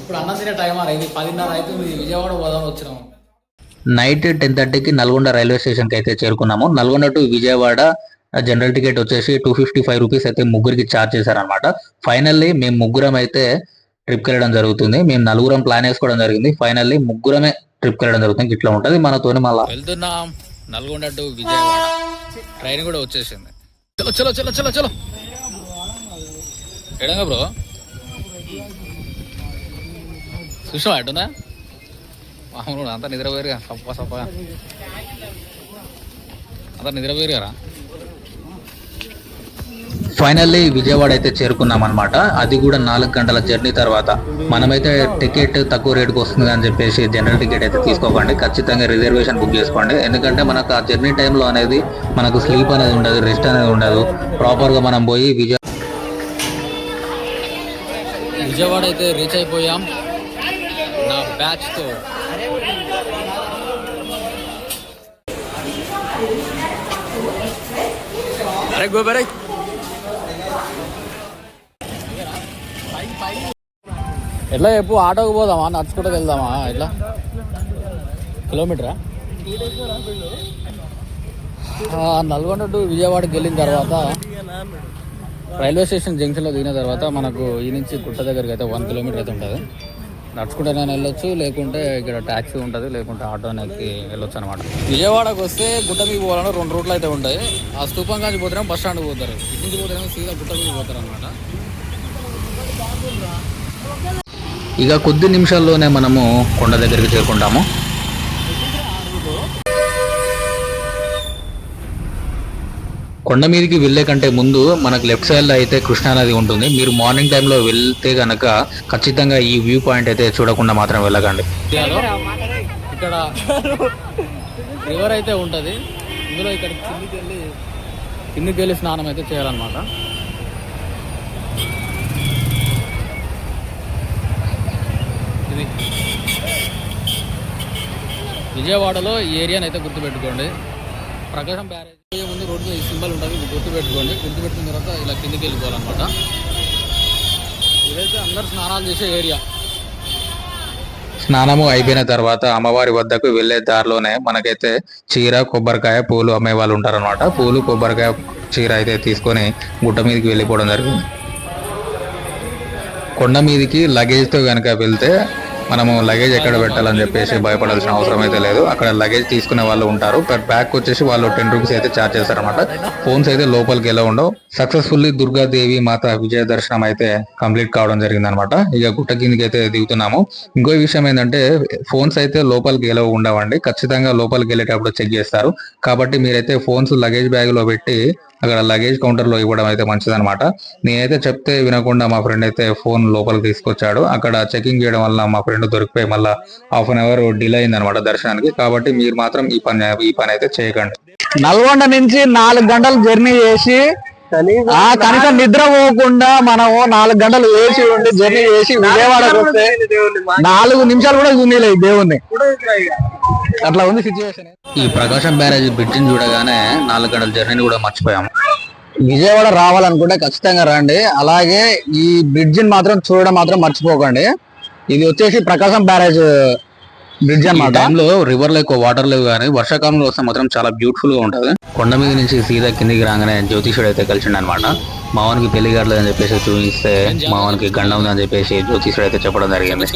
ఇప్పుడు అన్న తినే టైం అయింది 10:30 అవుతుంది. విజయవాడ పోదామని వచ్చినాము. నైట్ 10:30కి నల్గొండ రైల్వే స్టేషన్కి అయితే చేరుకున్నాము. Nalgonda to Vijayawada general ticket వచ్చేసి 255 రూపీస్ అయితే ముగ్గురికి ఛార్జ్ చేశారనమాట. ఫైనల్లీ మేము ముగ్గురం అయితే ట్రిప్కి వెళ్ళడం జరుగుతుంది. మేము నలుగురం ప్లాన్ వేసుకోవడం జరిగింది. ఫైనల్లీ ముగ్గురమే ట్రిప్కి వెళ్ళడం జరుగుతుంది. ఇట్లా ఉంటుంది మనతోని. మళ్ళీ వెళ్తున్నాం నల్గొండ టు విజయవాడ. ట్రైన్ కూడా వచ్చేసింది. చలో చలో చలో చలో చలో ఎడంగా బ్రో చూసావా ఎటుందా? మామూలు అంతా నిద్రపోయారుగా సప్పగా అంతా నిద్రపోయారు కదా. ఫైనల్లీ విజయవాడ అయితే చేరుకున్నాం అనమాట. అది కూడా 4 గంటల జర్నీ తర్వాత. మనమైతే టికెట్ తక్కువ రేటుకి వస్తుంది అని చెప్పేసి జనరల్ టికెట్ అయితే తీసుకోకండి. ఖచ్చితంగా రిజర్వేషన్ బుక్ చేసుకోండి. ఎందుకంటే మనకు ఆ జర్నీ టైంలో అనేది మనకు స్లీప్ అనేది ఉండదు, రెస్ట్ అనేది ఉండదు. ప్రాపర్గా మనం పోయి విజయవాడ అయితే రీచ్ అయిపోయాం నా బ్యాచ్తో. అరే గోబరే ఎట్లా చెప్పు, ఆటోకి పోదామా నడుచుకుంటూ వెళ్దామా? ఎట్లా కిలోమీటరా? నల్గొండ టు విజయవాడకి వెళ్ళిన తర్వాత రైల్వే స్టేషన్ జంక్షన్లో దిగిన తర్వాత మనకు ఈ నుంచి గుట్ట దగ్గరికి అయితే 1 కిలోమీటర్ అయితే ఉంటుంది. నడుచుకుంటేనే వెళ్ళొచ్చు, లేకుంటే ఇక్కడ ట్యాక్సీ ఉంటుంది, లేకుంటే ఆటోకి వెళ్ళొచ్చు అనమాట. విజయవాడకు వస్తే గుట్ట మీద పోవాలన్నా 2 రూట్లు అయితే ఉంటాయి. ఆ స్తూపం కాంచి పోతేనేమో బస్ స్టాండ్కి పోతారు, ఇటు నుంచి పోతేనేమో సీదా గుట్ట మీద పోతారు అనమాట. ఇక కొద్ది నిమిషాల్లోనే మనము కొండ దగ్గరికి చేరుకుంటాము. కొండ మీదకి వెళ్ళే కంటే ముందు మనకు లెఫ్ట్ సైడ్లో అయితే కృష్ణానది ఉంటుంది. మీరు మార్నింగ్ టైంలో వెళ్తే కనుక ఖచ్చితంగా ఈ వ్యూ పాయింట్ అయితే చూడకుండా మాత్రం వెళ్ళకండి. ఇక్కడ రివర్ అయితే ఉంటుంది. ఇందులో ఇక్కడ కిందికి వెళ్ళి స్నానం అయితే చేయాలన్నమాట. ఇది విజయవాడలో ఈ ఏరియాని అయితే గుర్తుపెట్టుకోండి. ప్రకాశం బ్యారేజ్ ముందు రోడ్డు ఈ సింబల్ ఉంటుంది, ఇది గుర్తుపెట్టుకోండి. గుర్తుపెట్టుకున్న తర్వాత ఇలా కిందికి వెళ్ళిపోవాలన్నమాట. ఇదైతే అందరు స్నానాలు చేసే ఏరియా. స్నానము అయిపోయిన తర్వాత అమ్మవారి వద్దకు వెళ్లే దారిలోనే మనకైతే చీర, కొబ్బరికాయ, పూలు అమ్మే వాళ్ళు ఉంటారనమాట. పూలు, కొబ్బరికాయ, చీర అయితే తీసుకొని గుట్ట మీదకి వెళ్ళిపోవడం జరిగింది. కొండ మీదకి లగేజ్తో కనుక వెళ్తే మనము లగేజ్ ఎక్కడ పెట్టాలని చెప్పేసి భయపడాల్సిన అవసరం అయితే లేదు. అక్కడ లగేజ్ తీసుకునే వాళ్ళు ఉంటారు. పర్ బ్యాగ్ వచ్చేసి వాళ్ళు 10 రూపీస్ అయితే ఛార్జ్ చేస్తారనమాట. ఫోన్స్ అయితే లోపలికి ఎలా ఉండవు. సక్సెస్ఫుల్లీ దుర్గాదేవి మాత విజయ దర్శనం అయితే కంప్లీట్ కావడం జరిగింది అనమాట. ఇక గుట్ట కిందికి అయితే దిగుతున్నాము. ఇంకో విషయం ఏంటంటే ఫోన్స్ అయితే లోపలికి ఎలా ఉండవండి. ఖచ్చితంగా లోపలికి వెళ్ళేటప్పుడు చెక్ చేస్తారు. కాబట్టి మీరైతే ఫోన్స్ లగేజ్ బ్యాగ్ లో పెట్టి అక్కడ లగేజ్ కౌంటర్ లో ఇవ్వడం అయితే మంచిదన్నమాట. నేనైతే చెప్తే వినకుండా మా ఫ్రెండ్ అయితే ఫోన్ లోపలికి తీసుకొచ్చాడు. అక్కడ చెకింగ్ చేయడం వల్ల మా ఫ్రెండ్ దొరికిపోయి మళ్ళీ ½ అన్ అవర్ డిలే అయింది అనమాట దర్శనానికి. కాబట్టి మీరు మాత్రం ఈ పని అయితే చేయకండి. నల్గొండ నుంచి 4 గంటలు జర్నీ చేసి కనీసం నిద్ర పోకుండా మనము 4 గంటలు వేసి ఉండి జర్నీ చేసి విజయవాడకు వస్తే 4 నిమిషాలు కూడా చూడలేదు దేవుణ్ణి. అట్లా ఉంది సిచ్యువేషన్. ఈ ప్రకాశం బ్యారేజ్ బ్రిడ్జిని చూడగానే 4 గంటల జర్నీని కూడా మర్చిపోయాము. విజయవాడ రావాలనుకుంటే ఖచ్చితంగా రండి. అలాగే ఈ బ్రిడ్జిని మాత్రం చూడడం మాత్రం మర్చిపోకండి. ఇది వచ్చేసి ప్రకాశం బ్యారేజ్ బ్రిడ్జ్ అన్నమాట. టైంలో రివర్ లో ఎక్కువ వాటర్ లేవు, కానీ వర్షాకాలంలో వస్తే మాత్రం చాలా బ్యూటిఫుల్ గా ఉంటది. కొండ మీద నుంచి సీదా కిందికి రాగానే జ్యోతిషుడు అయితే కలిసిండు అనమాట. మావానికి పెళ్లి కావట్లేదని చెప్పేసి చూపిస్తే మావానికి గండం ఉందని చెప్పేసి జ్యోతిషుడు అయితే చెప్పడం జరిగింది.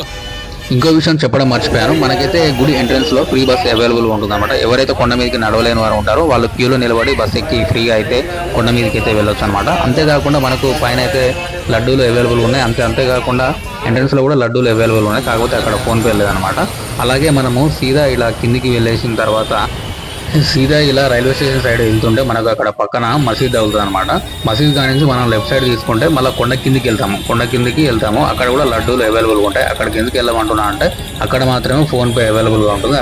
ఇంకో విషయం చెప్పడం మర్చిపోయాను. మనకైతే గుడి ఎంట్రన్స్ లో ఫ్రీ బస్ అవైలబుల్ ఉంటుంది అనమాట. ఎవరైతే కొండ మీదకి నడవలేని వారు ఉంటారో వాళ్ళు క్యూలో నిలబడి బస్ ఎక్కి ఫ్రీగా అయితే కొండ మీదకి అయితే వెళ్ళొచ్చు అనమాట. అంతేకాకుండా మనకు పైన అయితే లడ్డూలు అవైలబుల్ ఉన్నాయి. అంతేకాకుండా ఎంట్రన్స్ లో కూడా లడ్డూలు అవైలబుల్ ఉన్నాయి. కాకపోతే అక్కడ ఫోన్ పే లేదనమాట. అలాగే మనము సీదా ఇలా కిందికి వెళ్ళేసిన తర్వాత సీదా ఇలా రైల్వే స్టేషన్ సైడ్ వెళ్తుంటే మనకు అక్కడ పక్కన మసీద్ అవుతుంది అనమాట. మసీద్ కాడి నుంచి మనం లెఫ్ట్ సైడ్ తీసుకుంటే మళ్ళీ కొండ కిందికి వెళ్తాము. అక్కడ కూడా లడ్డూలు అవైలబుల్గా ఉంటాయి. అక్కడ కిందికి వెళ్ళమంటున్నా అంటే అక్కడ మాత్రమే ఫోన్ పే అవైలబుల్గా ఉంటుంది.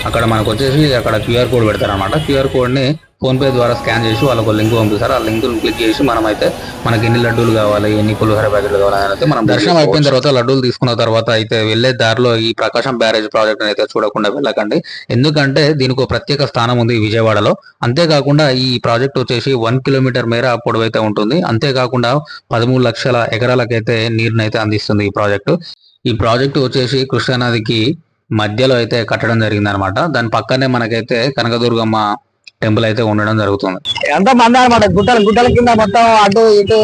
అక్కడ మనకు వచ్చేసి అక్కడ QR కోడ్ పెడతారు అనమాట. QR కోడ్ని ఫోన్ పే ద్వారా స్కాన్ చేసి వాళ్ళకు లింక్ పంపిస్తారు. ఆ లింక్ క్లిక్ చేసి మనమైతే మనకి ఎన్ని లడ్డూలు కావాలి, ఎన్ని పులిహోర ప్యాకెట్లు కావాలి అయితే మనం దర్శనం అయిపోయిన తర్వాత లడ్డూలు తీసుకున్న తర్వాత అయితే వెళ్లే దారిలో ఈ ప్రకాశం బ్యారేజ్ ప్రాజెక్ట్ అయితే చూడకుండా వెళ్ళకండి. ఎందుకంటే దీనికి ప్రత్యేక స్థానం ఉంది విజయవాడలో. అంతేకాకుండా ఈ ప్రాజెక్ట్ వచ్చేసి 1 కిలోమీటర్ మేర పొడవైతే ఉంటుంది. అంతేకాకుండా 13 లక్షల ఎకరాలకైతే నీరునైతే అందిస్తుంది ఈ ప్రాజెక్టు. ఈ ప్రాజెక్టు వచ్చేసి కృష్ణానదికి మధ్యలో అయితే కట్టడం జరిగింది అనమాట. దాని పక్కనే మనకైతే కనకదుర్గమ్మ టెంపుల్ అయితే ఉండడం జరుగుతుంది. ఎంత మంది అనమాట, గుట్టల కింద మొత్తం అటు ఇటు.